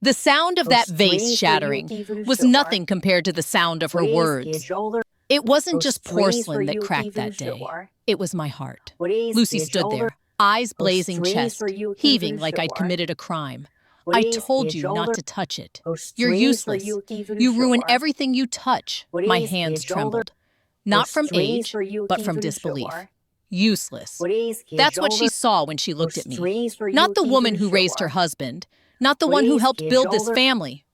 The sound of that vase shattering was nothing compared to the sound of her words. It wasn't just porcelain that cracked that day. It was my heart. Lucy stood there, eyes blazing, chest heaving like I'd committed a crime. I told you not to touch it. You're useless. You ruin everything you touch. My hands trembled. Not from age, but from disbelief. Useless. That's what she saw when she looked at me. Not the woman who raised her husband. Not the one who helped build this family.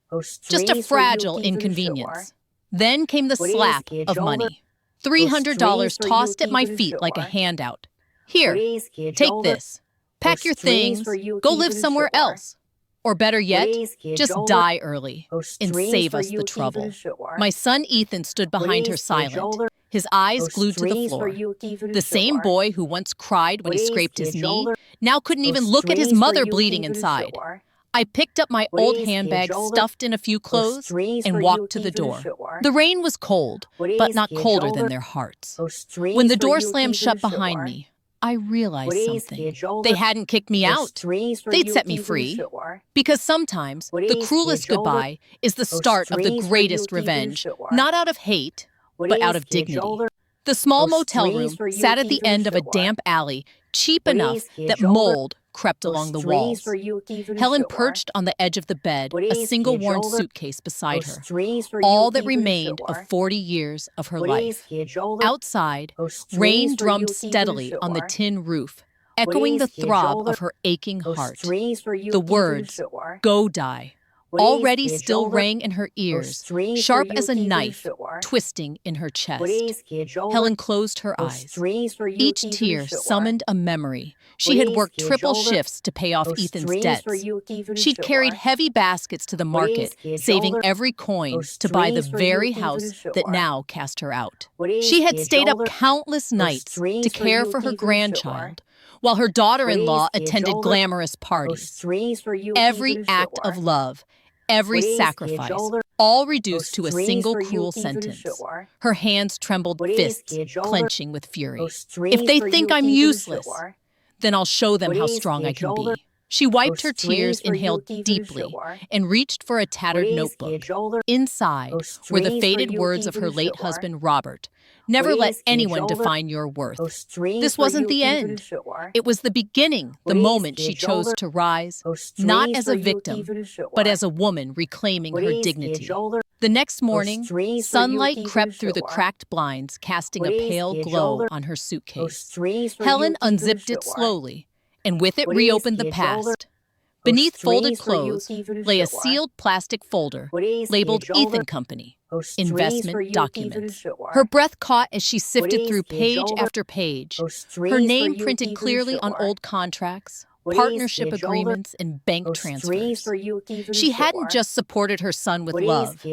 Just a fragile inconvenience. Then came the slap of money. $300 tossed at my feet like a handout. Here, take this. Pack your things, go live somewhere else. Or better yet, just die early and save us the trouble. My son Ethan stood behind her silent, his eyes glued to the floor. The same boy who once cried when he scraped his knee now couldn't even look at his mother bleeding inside. I picked up my old handbag stuffed in a few clothes and walked to the door. The rain was cold, but not colder than their hearts. When the door slammed shut behind me, I realized something. They hadn't kicked me out. They'd set me free. Because sometimes the cruelest goodbye is the start of the greatest revenge, not out of hate, but out of dignity. The small motel room sat at the end of a damp alley, cheap enough that mold crept along the walls. Helen perched on the edge of the bed, a single worn suitcase beside her, all that remained of 40 years of her life. Outside, rain drummed steadily on the tin roof, echoing the throb of her aching heart. The words, "Go die," already still rang in her ears, sharp as a knife, twisting in her chest. Helen closed her eyes. Each tear summoned a memory. She had worked triple shifts to pay off Ethan's debts. She'd carried heavy baskets to the market, saving every coin to buy the very house that now cast her out. She had stayed up countless nights to care for her grandchild, while her daughter-in-law attended glamorous parties. Every act of love, every sacrifice, all reduced to a single cruel sentence. Her hands trembled, fists clenching with fury. If they think I'm useless, then I'll show them how strong I can be. She wiped her tears, inhaled deeply, and reached for a tattered notebook. Inside were the faded words of her late husband, Robert. Never let anyone define your worth. This wasn't the end. It was the beginning, the moment she chose to rise, not as a victim, but as a woman reclaiming her dignity. The next morning, sunlight crept through the cracked blinds, casting a pale glow on her suitcase. Helen unzipped it slowly, and with it reopened the past. Beneath folded clothes lay a sealed plastic folder labeled Ethan Company, investment documents. Her breath caught as she sifted through page after page, her name printed clearly on old contracts, partnership agreements, and bank transfers. She hadn't just supported her son with love.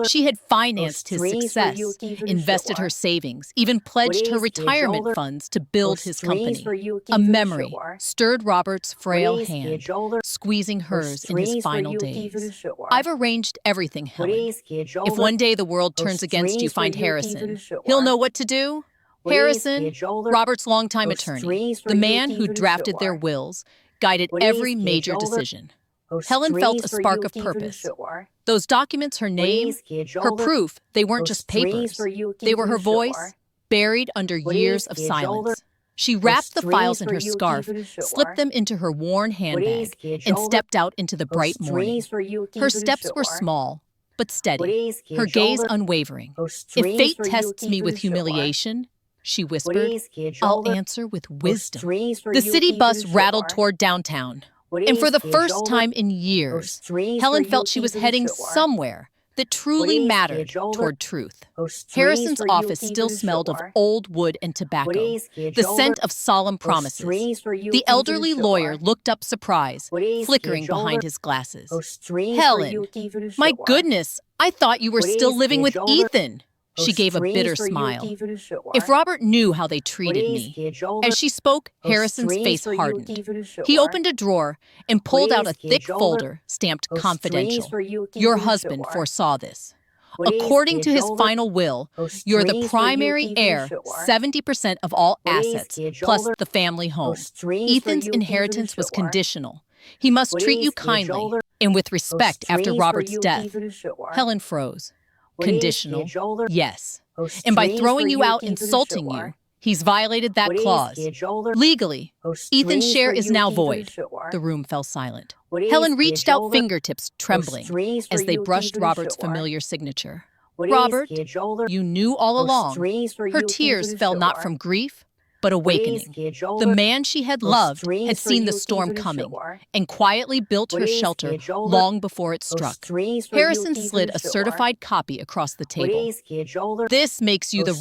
She had financed his success, invested her savings, even pledged her retirement funds to build his company. A memory stirred Robert's frail hand, squeezing hers in his final days. I've arranged everything, Helen. If one day the world turns against you, find Harrison. He'll know what to do. Harrison, Robert's longtime attorney, the man who drafted their wills, guided every major decision. Helen felt a spark of purpose. Those documents, her name, her proof, they weren't just papers. They were her voice, buried under years of silence. She wrapped the files in her scarf, slipped them into her worn handbag, and stepped out into the bright morning. Her steps were small, but steady, her gaze unwavering. If fate tests me with humiliation, she whispered, I'll answer with wisdom. The city bus rattled toward downtown, and for the first time in years, Helen felt she was heading somewhere that truly mattered toward truth. Harrison's office still smelled of old wood and tobacco, the scent of solemn promises. The elderly lawyer looked up surprised, flickering behind his glasses. Helen, my goodness, I thought you were still living with Ethan. She gave a bitter smile. If Robert knew how they treated me. As she spoke, Harrison's face hardened. He opened a drawer and pulled out a thick folder stamped confidential. Your husband foresaw this. According to his final will, you're the primary heir, 70% of all assets, plus the family home. Ethan's inheritance was conditional. He must treat you kindly and with respect after Robert's death. Helen froze. Conditional, yes. And by throwing you out, insulting you, he's violated that clause. Legally, Ethan's share is now void. The room fell silent. Helen reached out, fingertips trembling, as they brushed Robert's familiar signature. Robert, you knew all along. Her tears fell not from grief, but awakening. The man she had loved had seen the storm coming and quietly built her shelter long before it struck. Harrison slid a certified copy across the table. This makes you the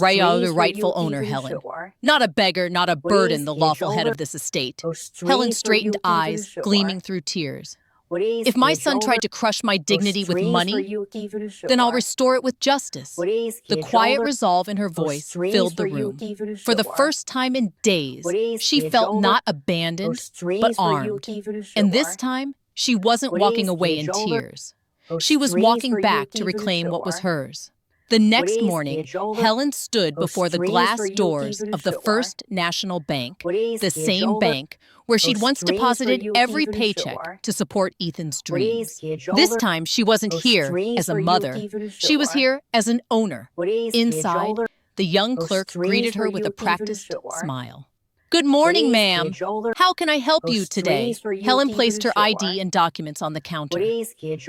rightful owner, Helen. Not a beggar, not a burden, the lawful head of this estate. Helen straightened eyes, gleaming through tears. If my son tried to crush my dignity with money, then I'll restore it with justice. The quiet resolve in her voice filled the room. For the first time in days, she felt not abandoned, but armed. And this time, she wasn't walking away in tears. She was walking back to reclaim what was hers. The next morning, Helen stood before the glass doors of the First National Bank, the same bank where she'd once deposited every paycheck to support Ethan's dreams. This time, she wasn't here as a mother. She was here as an owner. Inside, the young clerk greeted her with a practiced smile. Good morning, ma'am. How can I help you today? Helen placed her ID and documents on the counter.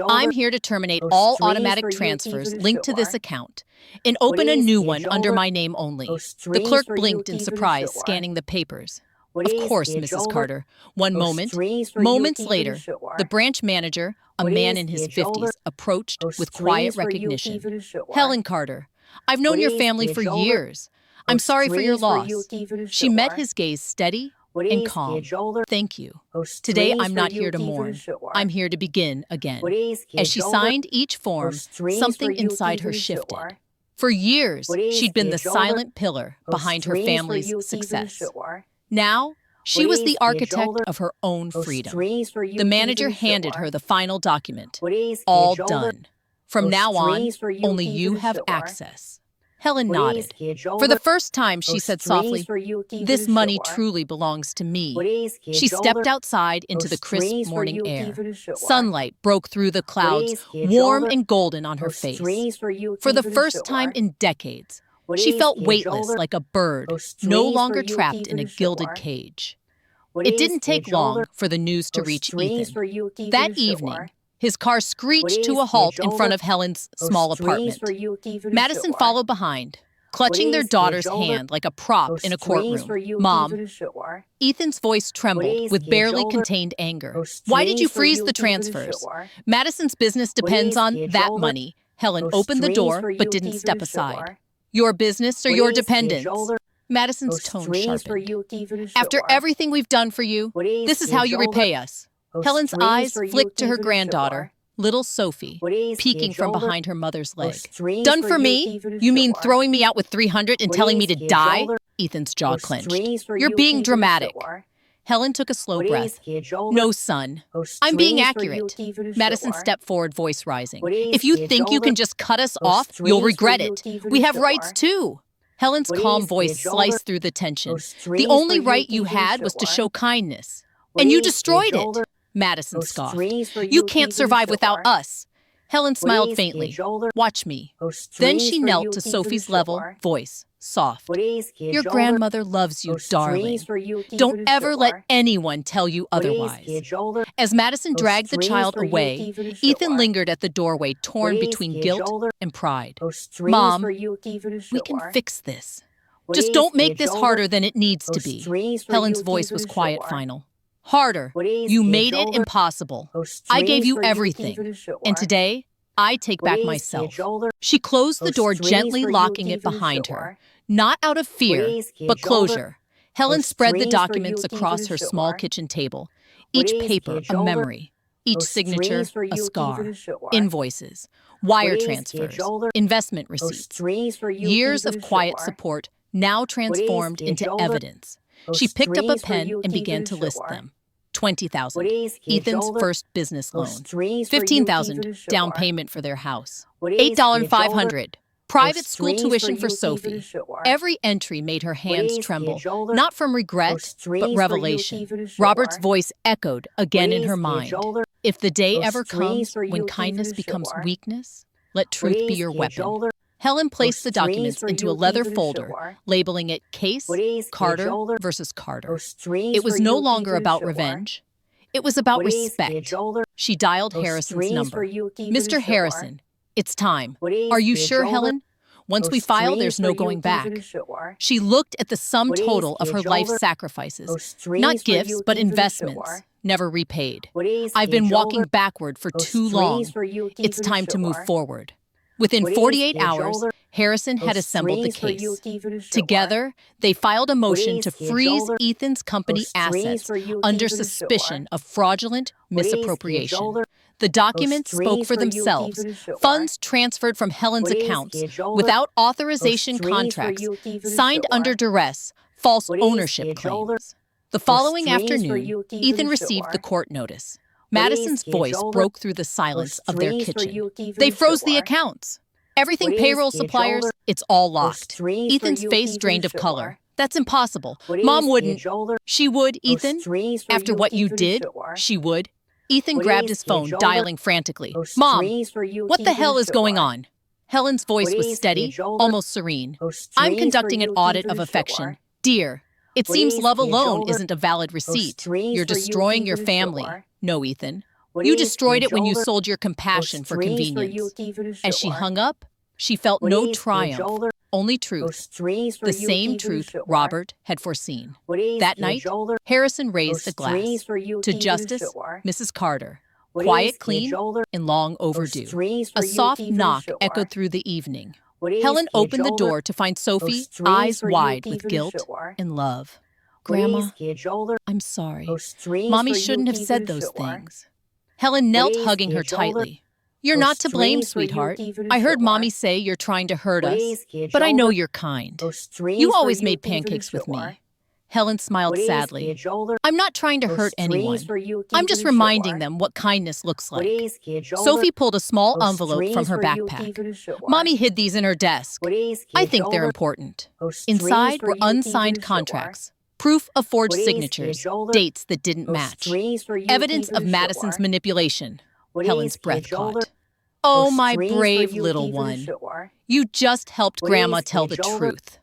I'm here to terminate all automatic transfers linked to this account and open a new one under my name only. The clerk blinked in surprise, scanning the papers. Of course, Mrs. Carter. One moment. Moments later, the branch manager, a man in his 50s, approached with quiet recognition. Helen Carter, I've known your family for years. I'm sorry for your loss. She met his gaze steady and calm. Thank you. Today, I'm not here to mourn. I'm here to begin again. As she signed each form, something inside her shifted. For years, she'd been the silent pillar behind her family's success. Now, she was the architect of her own freedom. The manager handed her the final document. All done. From now on, only you have access. Helen nodded. For the first time, she said softly, "This money truly belongs to me." She stepped outside into the crisp morning air. Sunlight broke through the clouds, warm and golden on her face. For the first time in decades, she felt weightless like a bird, no longer trapped in a gilded cage. It didn't take long for the news to reach Ethan. That evening, his car screeched to a halt in front of Helen's small apartment. Madison followed behind, clutching their daughter's hand like a prop in a courtroom. Mom. Ethan's voice trembled with barely contained anger. Why did you freeze the transfers? Madison's business depends on that money. Helen opened the door but didn't step aside. Your business or your dependence? Madison's tone sharpened. After everything we've done for you, this is how you repay us. Helen's eyes flicked to her granddaughter, little Sophie, peeking from behind her mother's leg. Done for me? You mean throwing me out with 300 and telling me to die? Ethan's jaw clenched. You're being dramatic. Helen took a slow breath. No, son. I'm being accurate. Madison stepped forward, voice rising. If you think you can just cut us off, you'll regret it. We have rights too. Helen's calm voice sliced through the tension. The only right you had was to show kindness. And you destroyed it. Madison scoffed. You can't survive without us. Helen smiled faintly. Watch me. Then she knelt to Sophie's level, voice soft. Your grandmother loves you, darling. Don't ever let anyone tell you otherwise. As Madison dragged the child away, Ethan lingered at the doorway, torn between guilt and pride. Mom, we can fix this. Just don't make this harder than it needs to be. Helen's voice was quiet, final. Harder. You made it impossible. I gave you everything. And today, I take back myself. She closed the door, gently locking it behind her. Not out of fear, but closure. Helen spread the documents across her small kitchen table. Each paper, a memory. Each signature, a scar. Invoices, wire transfers, investment receipts. Years of quiet support now transformed into evidence. She picked up a pen and began to list them. $20,000, Ethan's first business loan. $15,000, down payment for their house. $8,500, Private school tuition for Sophie. Every entry made her hands tremble, not from regret, but revelation. Robert's voice echoed again in her mind. If the day ever comes when kindness becomes weakness, let truth be your weapon. Helen placed the documents into a leather folder, labeling it Case Carter versus Carter. It was no longer about revenge. It was about respect. She dialed Harrison's number. Mr. Harrison, it's time. Are you sure, Helen? Once we file, there's no going back. She looked at the sum total of her life sacrifices. Not gifts, but investments, never repaid. I've been walking backward for too long. It's time to move forward. Within 48 hours, Harrison had assembled the case. Together, they filed a motion to freeze Ethan's company assets under suspicion of fraudulent misappropriation. The documents spoke for themselves. Funds transferred from Helen's accounts without authorization contracts, signed under duress, false ownership claims. The following afternoon, Ethan received the court notice. Madison's voice broke through the silence of their kitchen. They froze the accounts. Everything payroll suppliers, it's all locked. Ethan's face drained of color. That's impossible. Mom wouldn't. She would, Ethan. After what you did, she would. Ethan grabbed his phone, dialing frantically. Mom, what the hell is going on? Helen's voice was steady, almost serene. I'm conducting an audit of affection. Dear, it seems love alone isn't a valid receipt. You're destroying your family. No, Ethan. You destroyed it when you sold your compassion for convenience. As she hung up, she felt no triumph, only truth. The same truth Robert had foreseen. That night, Harrison raised the glass. To Justice, Mrs. Carter. Quiet, clean, and long overdue. A soft knock echoed through the evening. Helen opened the door to find Sophie, eyes wide with guilt and love. Grandma, I'm sorry. Mommy shouldn't have said those things. Helen knelt, hugging her tightly. You're not to blame, sweetheart. I heard Mommy say you're trying to hurt us, but I know you're kind. You always made pancakes with me. Helen smiled sadly. I'm not trying to hurt anyone. I'm just reminding them what kindness looks like. Sophie pulled a small envelope from her backpack. Mommy hid these in her desk. I think they're important. Inside were unsigned contracts. Proof of forged signatures, dates that didn't match. Evidence of Madison's manipulation. Helen's breath caught. Oh, my brave little one. You just helped Grandma tell the truth.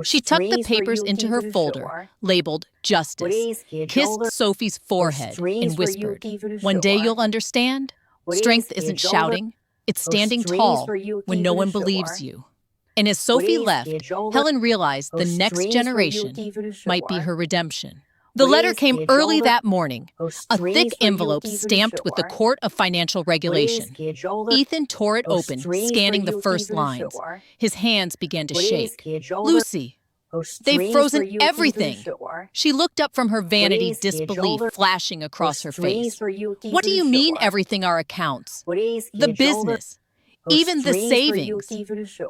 She tucked the papers into her folder, labeled Justice, kissed Sophie's forehead, and whispered, One day you'll understand. Strength isn't shouting. It's standing tall when no one believes you. And as Sophie left, Helen realized the next generation might be her redemption. The letter came early that morning, a thick envelope stamped with the Court of Financial Regulation. Ethan tore it open, scanning the first lines. His hands began to shake. Lucy, they've frozen everything. She looked up from her vanity, disbelief flashing across her face. What do you mean everything are accounts? The business. Even the savings.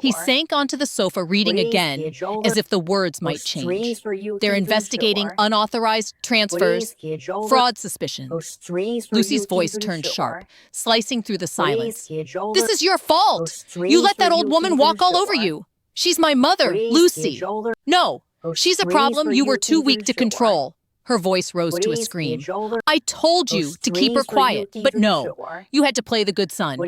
He sank onto the sofa, reading again, as if the words might change. They're investigating unauthorized transfers, fraud suspicions. Lucy's voice turned sharp, slicing through the silence. This is your fault! You let that old woman walk all over you! She's my mother, Lucy! No, she's a problem you were too weak to control. Her voice rose to a scream. I told you to keep her quiet, but no. You had to play the good son.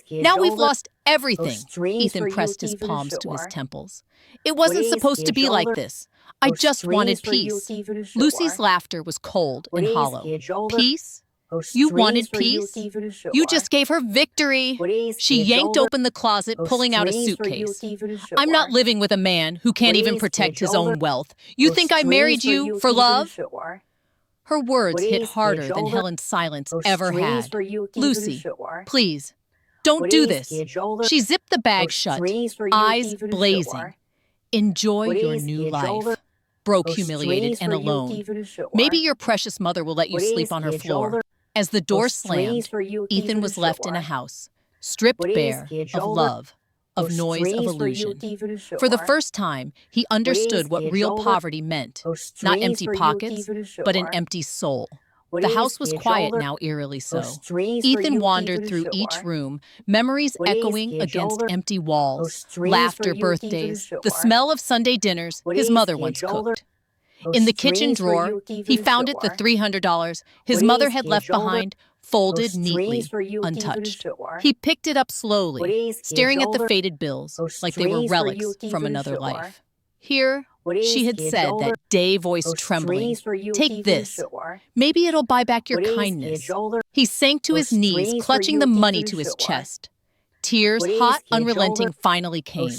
Now we've lost everything. Ethan pressed his palms to his temples. It wasn't supposed to be like this. I just wanted peace. Lucy's laughter was cold and hollow. Peace? You wanted peace? You just gave her victory. She yanked open the closet, pulling out a suitcase. I'm not living with a man who can't even protect his own wealth. You think I married you for love? Her words hit harder than Helen's silence ever had. Lucy, please, don't do this. She zipped the bag shut, eyes blazing. Enjoy your new life. Broke, humiliated, and alone. Maybe your precious mother will let you sleep on her floor. As the door slammed, Ethan was left in a house, stripped bare of love, of noise, of illusion. For the first time, he understood what real poverty meant. Not empty pockets, but an empty soul. The house was quiet now, eerily so. Ethan wandered through each room, memories echoing against empty walls, laughter, birthdays, the smell of Sunday dinners his mother once cooked. In the kitchen drawer, he found it the $300 his mother had left behind, folded neatly, untouched. He picked it up slowly, staring at the faded bills like they were relics from another life. Here, she had said, that day voice trembling, "Take this. Maybe it'll buy back your kindness." He sank to his knees, clutching the money to his chest. Tears, hot, unrelenting, finally came.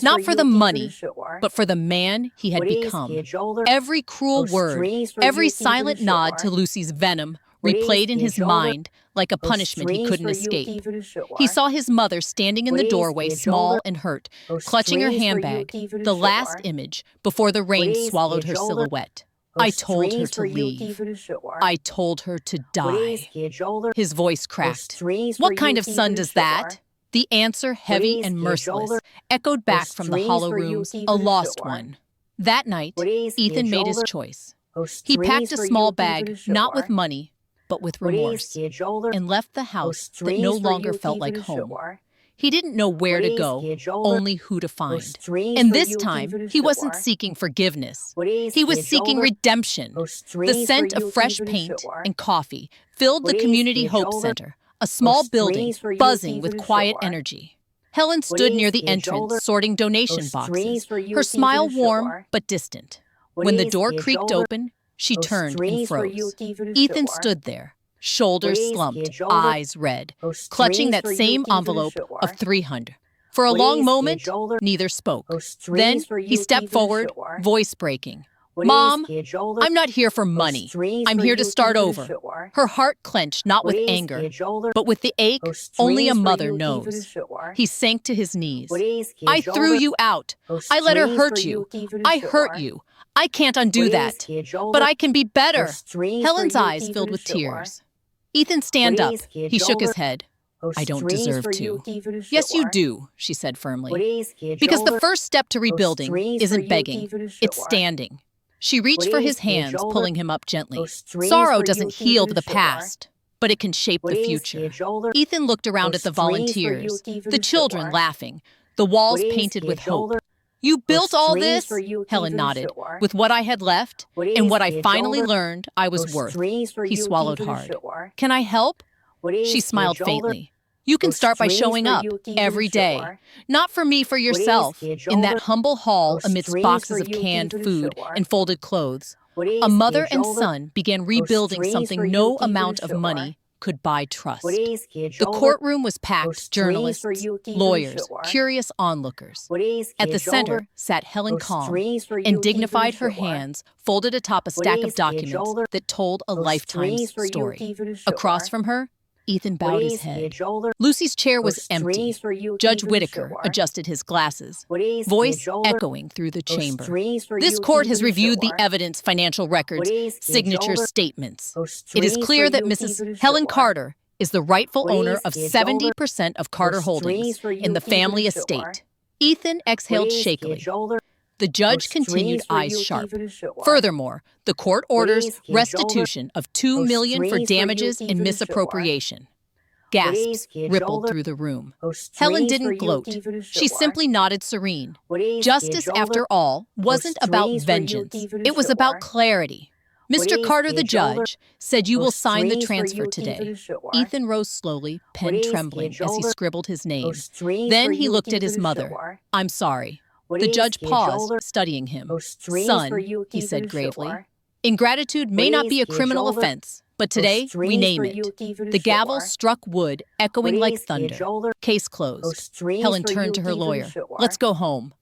Not for the money, but for the man he had become. Every cruel word, every silent nod to Lucy's venom replayed in his mind like a punishment he couldn't escape. He saw his mother standing in the doorway, small and hurt, clutching her handbag, the last image before the rain swallowed her silhouette. I told her to leave. I told her to die. His voice cracked. What kind of son does that? The answer, heavy and merciless, echoed back from the hollow rooms, a lost one. That night, Ethan made his choice. He packed a small bag, not with money, but with remorse, and left the house that no longer felt like home. He didn't know where to go, only who to find. And this time, he wasn't seeking forgiveness. He was seeking redemption. The scent of fresh paint and coffee filled the Community Hope Center, a small building buzzing with quiet energy. Helen stood near the entrance, sorting donation boxes, her smile warm but distant. When the door creaked open, she turned and froze. Ethan stood there, shoulders slumped, eyes red, clutching that same envelope of $300. For a long moment, neither spoke. Then he stepped forward, voice breaking. "Mom, I'm not here for money. I'm here to start over." Her heart clenched, not with anger, but with the ache only a mother knows. He sank to his knees. "I threw you out. I let her hurt you. I hurt you. I can't undo that. But I can be better." Helen's eyes filled with tears. "Ethan, stand up." He shook his head. "I don't deserve to." "Yes, you do," she said firmly. "Because the first step to rebuilding isn't begging, it's standing." She reached for his hands, pulling him up gently. Sorrow doesn't heal the past, but it can shape the future. Ethan looked around at the volunteers, the children laughing, the walls painted with hope. "You built all this?" Helen nodded. "With what I had left, and what I finally learned I was worth." He swallowed hard. "Can I help?" She smiled faintly. "You can start by showing up every day. Not for me, for yourself, in that humble hall amidst boxes of canned food and folded clothes. A mother and son began rebuilding something no amount of money could buy trust. The courtroom was packed, journalists, lawyers, curious onlookers. At the center sat Helen calm and dignified, her hands folded atop a stack of documents that told a lifetime's story. Across from her, Ethan bowed his head. Lucy's chair was empty. Judge Whitaker adjusted his glasses, voice echoing through the chamber. "This court has reviewed the evidence, financial records, signatures, statements. It is clear that Mrs. Helen Carter is the rightful owner of 70% of Carter Holdings in the family estate." Ethan exhaled shakily. The judge continued, eyes sharp. "Furthermore, the court orders restitution of $2 million for damages and misappropriation." Gasps rippled through the room. Helen didn't gloat. She simply nodded serene. Justice, after all, wasn't about vengeance. It was about clarity. "Mr. Carter, the judge, said you will sign the transfer today." Ethan rose slowly, pen trembling, as he scribbled his name. Then he looked at his mother. "I'm sorry." The judge paused, studying him. "Son," he said gravely, "ingratitude may not be a criminal offense, but today we name it." The gavel struck wood, echoing like thunder. Case closed. Helen turned to her lawyer. "Let's go home."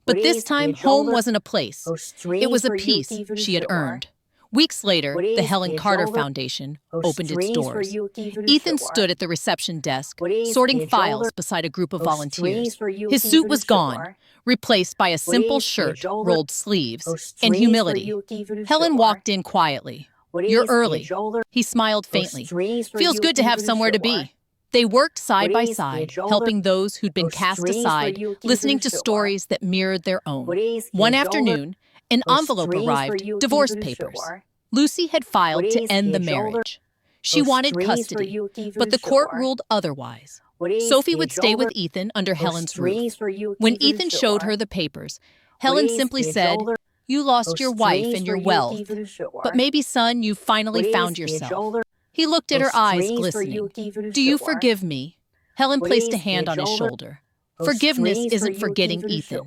But this time, home wasn't a place. It was a peace she had earned. Weeks later, the Helen Carter Foundation opened its doors. Ethan stood at the reception desk, sorting files beside a group of volunteers. His suit was gone, replaced by a simple shirt, rolled sleeves, and humility. Helen walked in quietly. "You're early." He smiled faintly. "Feels good to have somewhere to be." They worked side by side, helping those who'd been cast aside, listening to stories that mirrored their own. One afternoon, an envelope arrived, divorce papers. Lucy had filed to end the marriage. She wanted custody, but the court ruled otherwise. Sophie would stay with Ethan under Helen's roof. When Ethan showed her the papers, Helen simply said, "You lost your wife and your wealth, but maybe, son, you finally found yourself." He looked at her eyes glistening. "Do you forgive me?" Helen placed a hand on his shoulder. Forgiveness isn't forgetting Ethan.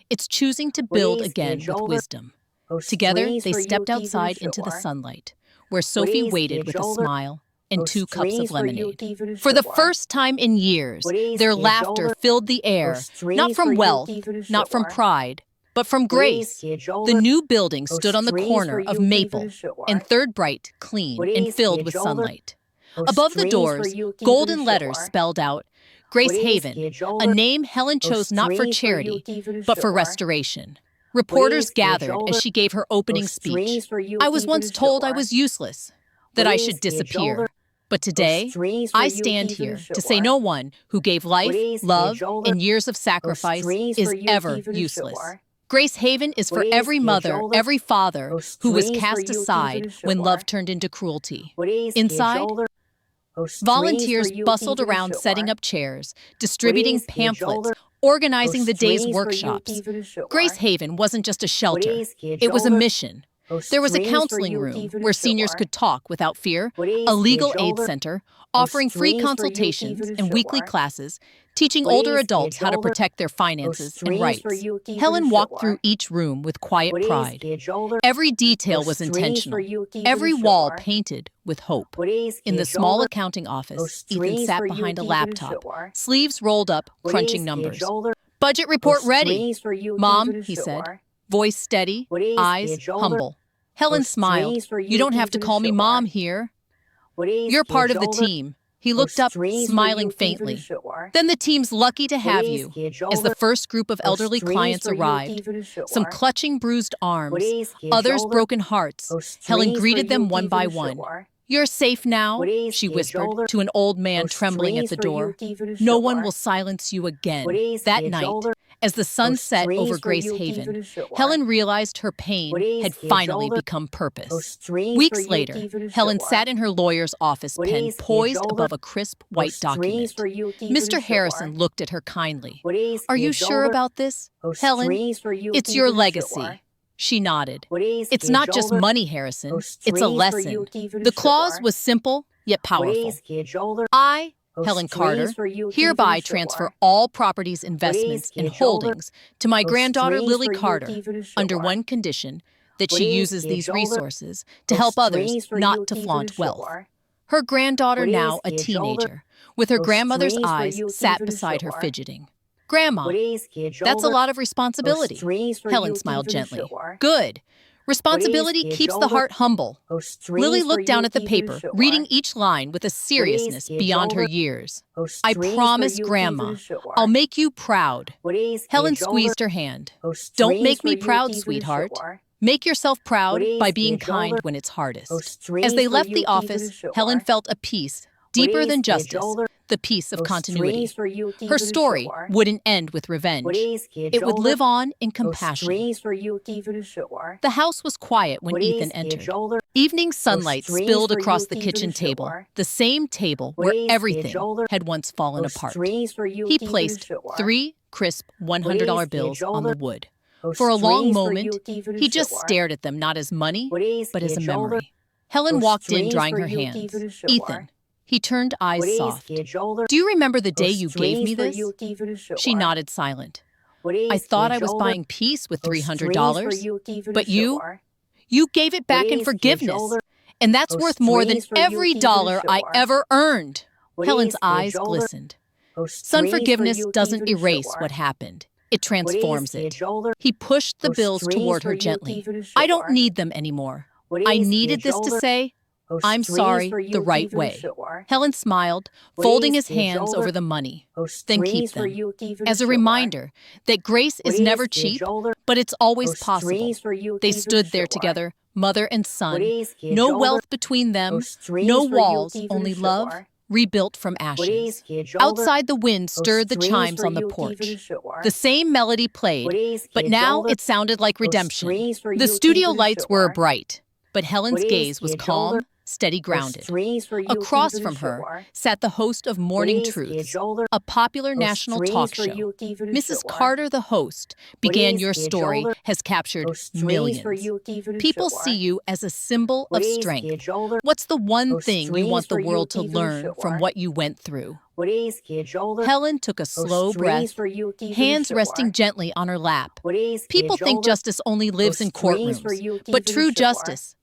It's choosing to build again with wisdom. Together, they stepped outside into the sunlight, where Sophie waited with a smile and 2 cups of lemonade. For the first time in years, their laughter filled the air, not from wealth, not from pride, but from grace. The new building stood on the corner of Maple and 3rd Bright, clean and filled with sunlight. Above the doors, golden letters spelled out, Grace Haven, a name Helen chose not for charity, but for restoration. Reporters gathered as she gave her opening speech. "I was once told I was useless, that I should disappear. But today, I stand here to say no one who gave life, love, and years of sacrifice is ever useless. Grace Haven is for every mother, every father who was cast aside when love turned into cruelty." Inside, volunteers bustled around setting up chairs, distributing pamphlets, organizing the day's workshops. Grace Haven wasn't just a shelter, it was a mission. There was a counseling room where seniors could talk without fear, a legal aid center, offering free consultations and weekly classes, teaching older adults how to protect their finances and rights. Helen walked through each room with quiet pride. Every detail was intentional, every wall painted with hope. In the small accounting office, Ethan sat behind a laptop, sleeves rolled up, crunching numbers. "Budget report ready." "Mom," he said, voice steady, eyes humble. Helen smiled. "You don't have to call me Mom here. You're part of the team." He looked up, smiling faintly. "Then the team's lucky to have you." As the first group of elderly clients arrived, some clutching bruised arms, others broken hearts, Helen greeted them one by one. "You're safe now," she whispered to an old man trembling at the door. "No one will silence you again." That night, as the sun set over Grace Haven, Helen realized her pain had finally become purpose. Weeks later, Helen sat in her lawyer's office pen poised above a crisp white document. Mr. Harrison looked at her kindly. "Are you sure about this, Helen? It's your legacy." She nodded. "It's not just money, Harrison. It's a lesson." The clause was simple, yet powerful. "I, Helen Carter, hereby transfer all properties, investments, and holdings to my granddaughter Lily Carter under one condition, that she uses these resources to help others, not to flaunt wealth." Her granddaughter, now a teenager, with her grandmother's eyes, sat beside her fidgeting. "Grandma, that's a lot of responsibility." Helen smiled gently. "Good. Responsibility keeps the heart humble." Lily looked down at the paper, reading each line with a seriousness beyond her years. "I promise, Grandma, I'll make you proud." Helen squeezed her hand. "Don't make me proud, sweetheart. Make yourself proud by being kind when it's hardest." As they left the office, Helen felt a peace deeper than justice, the peace of continuity. Her story wouldn't end with revenge. It would live on in compassion. The house was quiet when Ethan entered. Evening sunlight spilled across the kitchen table, the same table where everything had once fallen apart. He placed 3 crisp $100 bills on the wood. For a long moment, he just stared at them, not as money, but as a memory. Helen walked in, drying her hands. "Ethan." He turned, eyes soft. "Do you remember the day you gave me this?" She nodded, silent. "I thought I was buying peace with $300, but you gave it back in forgiveness, and that's worth more than every dollar I ever earned." Helen's eyes glistened. "Son, forgiveness doesn't erase what happened. It transforms it." He pushed the bills toward her gently. "I don't need them anymore. I needed this to say, I'm sorry, the right way." Helen smiled, folding his hands over the money. "Then keep them. As a reminder that grace is never cheap, but it's always possible." They stood there together, mother and son, no wealth between them, no walls, only love, rebuilt from ashes. Outside, the wind stirred the chimes on the porch. The same melody played, but now it sounded like redemption. The studio lights were bright, but Helen's gaze was calm, steady, grounded. Across from her sat the host of Morning Truths, a popular national talk show. Mrs. Carter, the host, began. Your story has captured millions. People see you as a symbol of strength. What's the one thing you want the world to learn from what you went through? Helen took a slow breath, hands resting gently on her lap. People think justice only lives in courtrooms, but true justice,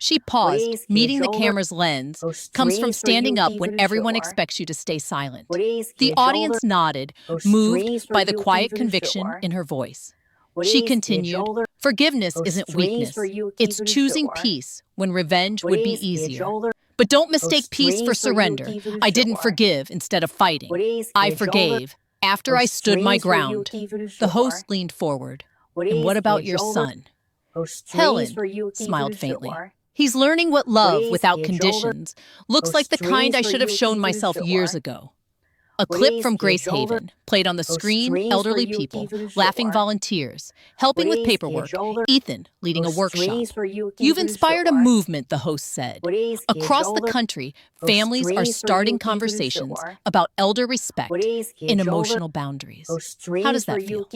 she paused, meeting the camera's lens, comes from standing up when everyone expects you to stay silent. The audience nodded, moved by the quiet conviction in her voice. She continued, forgiveness isn't weakness. It's choosing peace when revenge would be easier. But don't mistake peace for surrender. I didn't forgive instead of fighting. I forgave after I stood my ground. The host leaned forward. And what about your son? Helen smiled faintly. He's learning what love without conditions looks like, the kind I should have shown myself years ago. A clip from Grace Haven played on the screen, elderly people, laughing volunteers, helping with paperwork, Ethan leading a workshop. You've inspired a movement, the host said. Across the country, families are starting conversations about elder respect and emotional boundaries. How does that feel?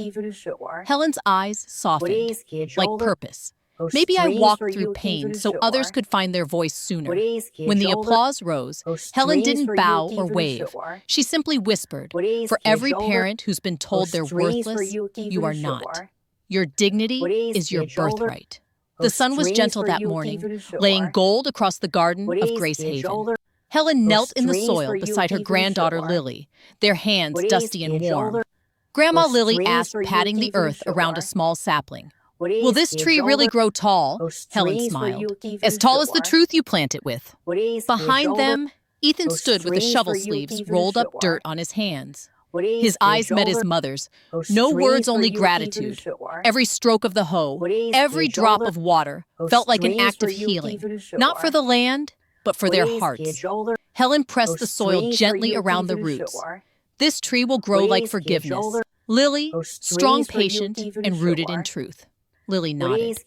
Helen's eyes softened, like purpose. Maybe I walked through pain so others could find their voice sooner. When the applause rose, Helen didn't bow or wave. She simply whispered, for every parent who's been told they're worthless, you are not. Your dignity is your birthright. The sun was gentle that morning, laying gold across the garden of Grace Haven. Helen knelt in the soil beside her granddaughter Lily, their hands dusty and warm. Grandma Lily asked, patting the earth around a small sapling. Will this tree really grow tall? Helen smiled. As tall as the truth you plant it with. Behind them, Ethan stood with the shovel sleeves rolled up dirt on his hands. His eyes met his mother's. No words, only gratitude. Every stroke of the hoe, every drop of water felt like an act of healing. Not for the land, but for their hearts. Helen pressed the soil gently around the roots. This tree will grow like forgiveness. Lily, strong, patient, and rooted in truth. Lily nodded,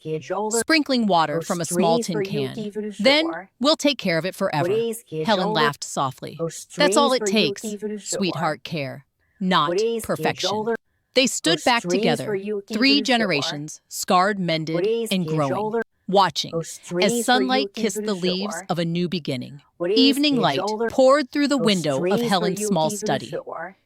sprinkling water from a small tin can. Then we'll take care of it forever. Helen laughed softly. That's all it takes, sweetheart, care, not perfection. They stood back together, 3 generations, scarred, mended, and growing, watching as sunlight kissed the leaves of a new beginning. Evening light poured through the window of Helen's small study.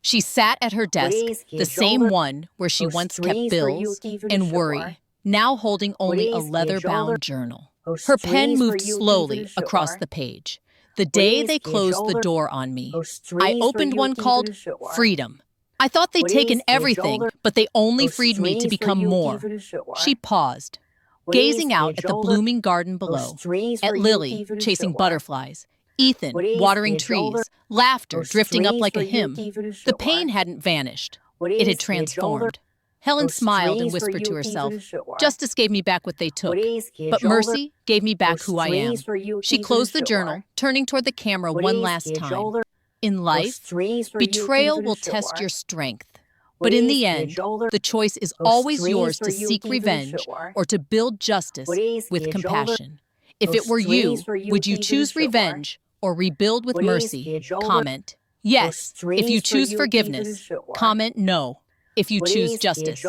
She sat at her desk, the same one where she once kept bills and worry, now holding only a leather-bound journal. Her pen moved slowly across the page. The day they closed the door on me, I opened one called Freedom. I thought they'd taken everything, but they only freed me to become more. She paused, gazing out at the blooming garden below, at Lily chasing butterflies, Ethan watering trees, laughter drifting up like a hymn. The pain hadn't vanished. It had transformed. Helen smiled and whispered to herself, justice gave me back what they took, but mercy gave me back who I am. She closed the journal, turning toward the camera one last time. In life, betrayal will test your strength. But in the end, the choice is always yours to seek revenge or to build justice with compassion. If it were you, would you choose revenge or rebuild with mercy? Comment yes if you choose forgiveness. Comment no if you choose justice.